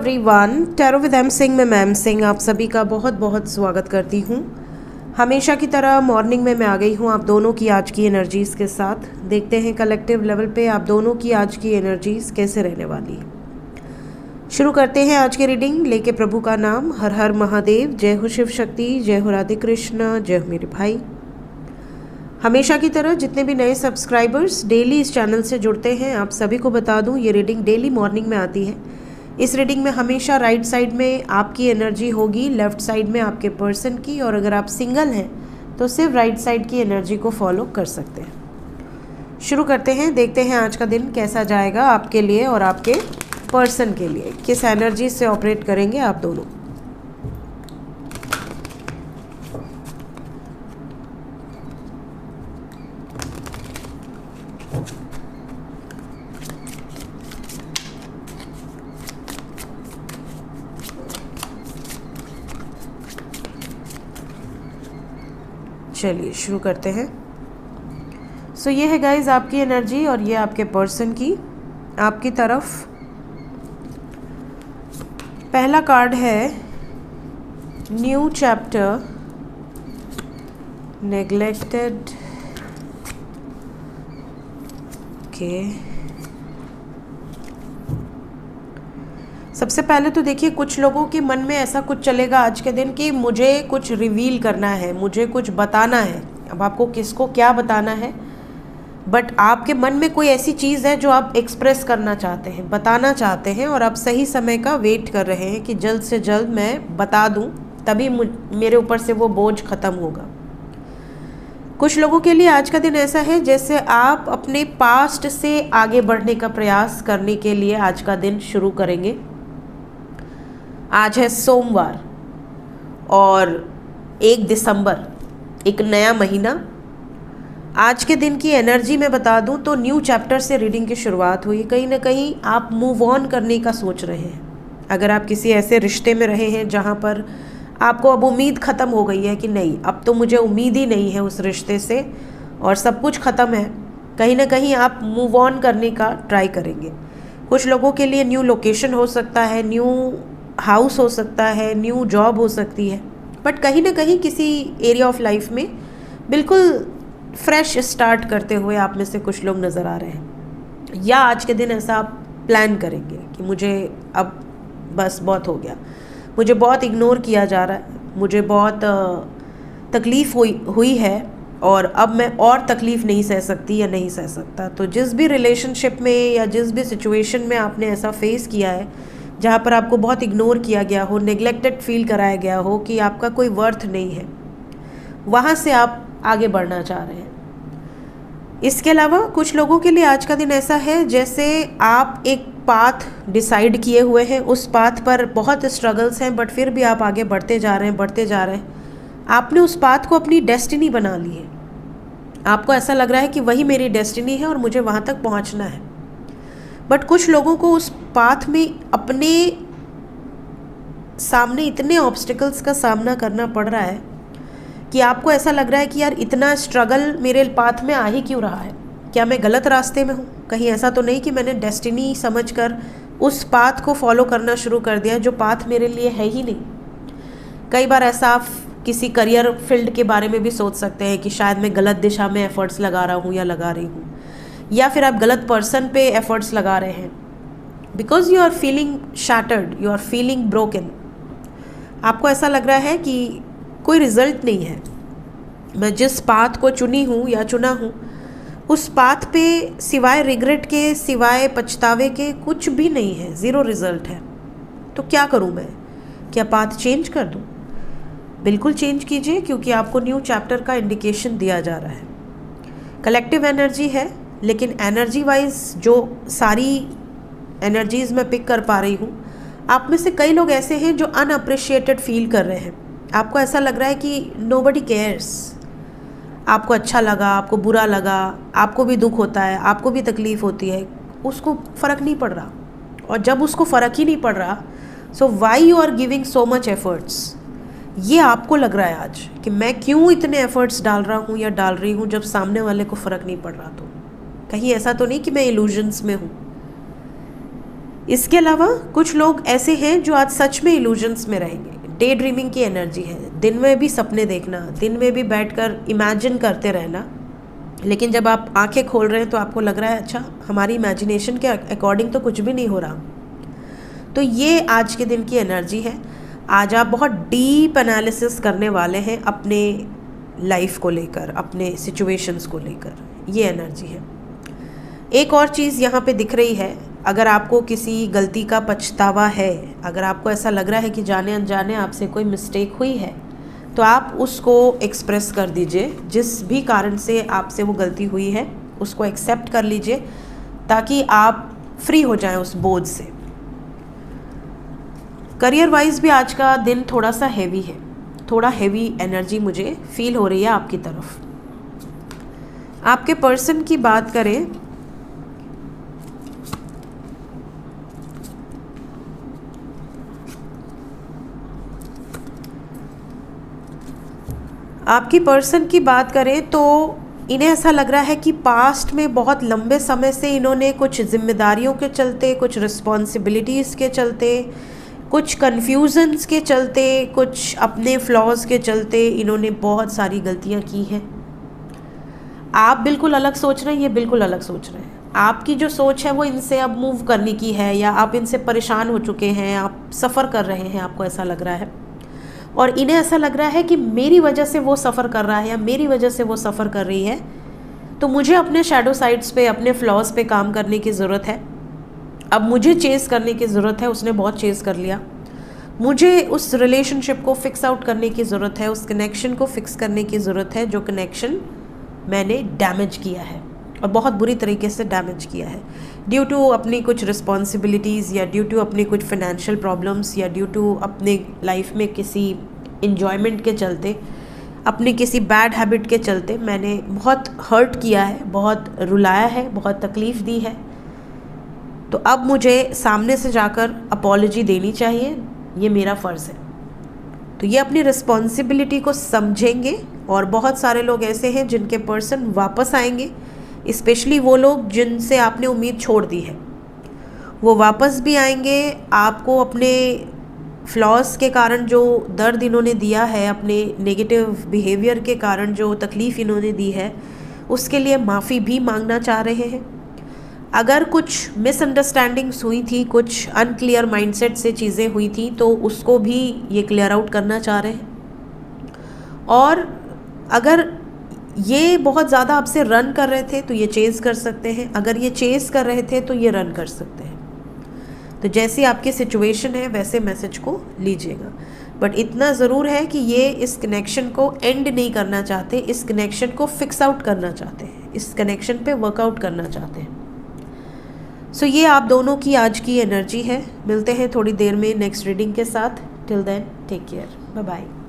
Everyone, tarot with M Singh में ma'am Singh आप सभी का बहुत बहुत स्वागत करती हूँ। हमेशा की तरह मॉर्निंग में मैं आ गई हूँ आप दोनों की आज की एनर्जीज़ के साथ। देखते हैं कलेक्टिव लेवल पे आप दोनों की आज की एनर्जीज़ कैसे रहने वाली है। शुरू करते हैं आज की रीडिंग लेके प्रभु का नाम। हर हर महादेव, जय हो शिव शक्ति, जय हो राधे कृष्ण, जय हो मेरे भाई। हमेशा की तरह जितने भी नए सब्सक्राइबर्स डेली इस चैनल से जुड़ते हैं आप सभी को बता दूं, ये रीडिंग डेली मॉर्निंग में आती है। इस रीडिंग में हमेशा राइट साइड में आपकी एनर्जी होगी, लेफ्ट साइड में आपके पर्सन की, और अगर आप सिंगल हैं तो सिर्फ राइट साइड की एनर्जी को फॉलो कर सकते हैं। शुरू करते हैं, देखते हैं आज का दिन कैसा जाएगा आपके लिए और आपके पर्सन के लिए। किस एनर्जी से ऑपरेट करेंगे आप दोनों। चलिए शुरू करते हैं। सो ये है गाइज आपकी एनर्जी और ये आपके पर्सन की आपकी तरफ। पहला कार्ड है न्यू चैप्टर, नेग्लेक्टेड। ओके, सबसे पहले तो देखिए कुछ लोगों के मन में ऐसा कुछ चलेगा आज के दिन कि मुझे कुछ रिवील करना है, मुझे कुछ बताना है। अब आपको किसको क्या बताना है, बट आपके मन में कोई ऐसी चीज़ है जो आप एक्सप्रेस करना चाहते हैं, बताना चाहते हैं, और आप सही समय का वेट कर रहे हैं कि जल्द से जल्द मैं बता दूं, तभी मेरे ऊपर से वो बोझ ख़त्म होगा। कुछ लोगों के लिए आज का दिन ऐसा है जैसे आप अपने पास्ट से आगे बढ़ने का प्रयास करने के लिए आज का दिन शुरू करेंगे। आज है सोमवार और 1 दिसंबर, एक नया महीना। आज के दिन की एनर्जी मैं बता दूं तो न्यू चैप्टर से रीडिंग की शुरुआत हुई। कहीं ना कहीं आप मूव ऑन करने का सोच रहे हैं। अगर आप किसी ऐसे रिश्ते में रहे हैं जहां पर आपको अब उम्मीद ख़त्म हो गई है कि नहीं, अब तो मुझे उम्मीद ही नहीं है उस रिश्ते से और सब कुछ ख़त्म है, कहीं ना कहीं आप मूव ऑन करने का ट्राई करेंगे। कुछ लोगों के लिए न्यू लोकेशन हो सकता है, न्यू हाउस हो सकता है, न्यू जॉब हो सकती है, बट कहीं ना कहीं किसी एरिया ऑफ लाइफ में बिल्कुल फ्रेश स्टार्ट करते हुए आप में से कुछ लोग नज़र आ रहे हैं। या आज के दिन ऐसा आप प्लान करेंगे कि मुझे अब बस बहुत हो गया, मुझे बहुत इग्नोर किया जा रहा है, मुझे बहुत तकलीफ़ हुई है और अब मैं और तकलीफ़ नहीं सह सकती या नहीं सह सकता। तो जिस भी रिलेशनशिप में या जिस भी सिचुएशन में आपने ऐसा फेस किया है जहाँ पर आपको बहुत इग्नोर किया गया हो, नेग्लेक्टेड फील कराया गया हो कि आपका कोई वर्थ नहीं है, वहाँ से आप आगे बढ़ना चाह रहे हैं। इसके अलावा कुछ लोगों के लिए आज का दिन ऐसा है जैसे आप एक पाथ डिसाइड किए हुए हैं, उस पाथ पर बहुत स्ट्रगल्स हैं बट फिर भी आप आगे बढ़ते जा रहे हैं, बढ़ते जा रहे हैं। आपने उस पाथ को अपनी डेस्टिनी बना ली है। आपको ऐसा लग रहा है कि वही मेरी डेस्टिनी है और मुझे वहाँ तक पहुँचना है। बट कुछ लोगों को उस पाथ में अपने सामने इतने ऑब्स्टिकल्स का सामना करना पड़ रहा है कि आपको ऐसा लग रहा है कि यार इतना स्ट्रगल मेरे पाथ में आ ही क्यों रहा है, क्या मैं गलत रास्ते में हूँ? कहीं ऐसा तो नहीं कि मैंने डेस्टिनी समझकर उस पाथ को फॉलो करना शुरू कर दिया जो पाथ मेरे लिए है ही नहीं। कई बार ऐसा आप किसी करियर फील्ड के बारे में भी सोच सकते हैं कि शायद मैं गलत दिशा में एफर्ट्स लगा रहा हूँ या लगा रही हूँ, या फिर आप गलत पर्सन पे एफर्ट्स लगा रहे हैं because you are feeling shattered, you are feeling broken. आपको ऐसा लग रहा है कि कोई रिजल्ट नहीं है, मैं जिस पाथ को चुनी हूँ या चुना हूँ उस पाथ पे सिवाय रिग्रेट के, सिवाय पछतावे के कुछ भी नहीं है, ज़ीरो रिजल्ट है। तो क्या करूँ मैं? क्या पाथ चेंज कर दूँ? बिल्कुल चेंज कीजिए, क्योंकि आपको न्यू चैप्टर का इंडिकेशन दिया जा रहा है। कलेक्टिव एनर्जी है, लेकिन एनर्जी वाइज जो सारी एनर्जीज़ मैं पिक कर पा रही हूँ, आप में से कई लोग ऐसे हैं जो अनअप्रिशिएटेड फील कर रहे हैं। आपको ऐसा लग रहा है कि नोबडी केयर्स। आपको अच्छा लगा, आपको बुरा लगा, आपको भी दुख होता है, आपको भी तकलीफ़ होती है, उसको फ़र्क नहीं पड़ रहा। और जब उसको फ़र्क ही नहीं पड़ रहा, so why you are giving so much efforts, ये आपको लग रहा है आज कि मैं क्यों इतने एफर्ट्स डाल रहा हूँ या डाल रही हूँ जब सामने वाले को फ़र्क नहीं पड़ रहा। तो कहीं ऐसा तो नहीं कि मैं इल्यूजन्स में हूँ। इसके अलावा कुछ लोग ऐसे हैं जो आज सच में इल्यूजन्स में रहेंगे। डे ड्रीमिंग की एनर्जी है, दिन में भी सपने देखना, दिन में भी बैठकर इमेजिन करते रहना, लेकिन जब आप आंखें खोल रहे हैं तो आपको लग रहा है अच्छा हमारी इमेजिनेशन के अकॉर्डिंग तो कुछ भी नहीं हो रहा। तो ये आज के दिन की एनर्जी है। आज आप बहुत डीप एनालिसिस करने वाले हैं अपने लाइफ को लेकर, अपने सिचुएशंस को लेकर, ये एनर्जी है। एक और चीज़ यहाँ पे दिख रही है, अगर आपको किसी गलती का पछतावा है, अगर आपको ऐसा लग रहा है कि जाने अनजाने आपसे कोई मिस्टेक हुई है, तो आप उसको एक्सप्रेस कर दीजिए। जिस भी कारण से आपसे वो गलती हुई है उसको एक्सेप्ट कर लीजिए, ताकि आप फ्री हो जाएं उस बोझ से। करियर वाइज भी आज का दिन थोड़ा सा हैवी है, थोड़ा हैवी एनर्जी मुझे फील हो रही है आपकी तरफ। आपके पर्सन की बात करें तो इन्हें ऐसा लग रहा है कि पास्ट में बहुत लंबे समय से इन्होंने कुछ जिम्मेदारियों के चलते, कुछ रिस्पॉन्सिबिलिटीज़ के चलते, कुछ कन्फ्यूजन्स के चलते, कुछ अपने फ्लॉज के चलते इन्होंने बहुत सारी गलतियां की हैं। आप बिल्कुल अलग सोच रहे हैं, ये बिल्कुल अलग सोच रहे हैं। आपकी जो सोच है वो इनसे अब मूव करने की है, या आप इनसे परेशान हो चुके हैं, आप सफ़र कर रहे हैं, आपको ऐसा लग रहा है। और इन्हें ऐसा लग रहा है कि मेरी वजह से वो सफ़र कर रहा है या मेरी वजह से वो सफ़र कर रही है, तो मुझे अपने शैडो साइड्स पे, अपने फ्लॉज पे काम करने की ज़रूरत है। अब मुझे चेज़ करने की ज़रूरत है, उसने बहुत चेज़ कर लिया। मुझे उस रिलेशनशिप को फिक्स आउट करने की ज़रूरत है, उस कनेक्शन को फिक्स करने की ज़रूरत है जो कनेक्शन मैंने डैमेज किया है, और बहुत बुरी तरीके से डैमेज किया है, ड्यू टू अपनी कुछ रिस्पॉन्सिबिलिटीज़, या ड्यू टू अपनी कुछ फाइनेंशियल प्रॉब्लम्स, या ड्यू टू अपने लाइफ में किसी इन्जॉयमेंट के चलते, अपनी किसी बैड हैबिट के चलते मैंने बहुत हर्ट किया है, बहुत रुलाया है, बहुत तकलीफ़ दी है। तो अब मुझे सामने से जाकर अपॉलॉजी देनी चाहिए, ये मेरा फ़र्ज़ है। तो ये अपनी रिस्पॉन्सिबिलिटी को समझेंगे। और बहुत सारे लोग ऐसे हैं जिनके पर्सन वापस आएंगे, स्पेशली वो लोग जिनसे आपने उम्मीद छोड़ दी है, वो वापस भी आएंगे। आपको अपने फ्लॉज के कारण जो दर्द इन्होंने दिया है, अपने नेगेटिव बिहेवियर के कारण जो तकलीफ़ इन्होंने दी है, उसके लिए माफ़ी भी मांगना चाह रहे हैं। अगर कुछ मिसअंडरस्टैंडिंग्स हुई थी, कुछ अनक्लियर माइंडसेट से चीज़ें हुई थी, तो उसको भी ये क्लियर आउट करना चाह रहे हैं। और अगर ये बहुत ज़्यादा आपसे रन कर रहे थे तो ये चेज़ कर सकते हैं, अगर ये चेज़ कर रहे थे तो ये रन कर सकते हैं। तो जैसी आपकी सिचुएशन है वैसे मैसेज को लीजिएगा। बट इतना ज़रूर है कि ये इस कनेक्शन को एंड नहीं करना चाहते, इस कनेक्शन को फिक्स आउट करना चाहते हैं, इस कनेक्शन पे वर्कआउट करना चाहते हैं। सो ये आप दोनों की आज की एनर्जी है। मिलते हैं थोड़ी देर में नेक्स्ट रीडिंग के साथ। Till then take care, bye bye.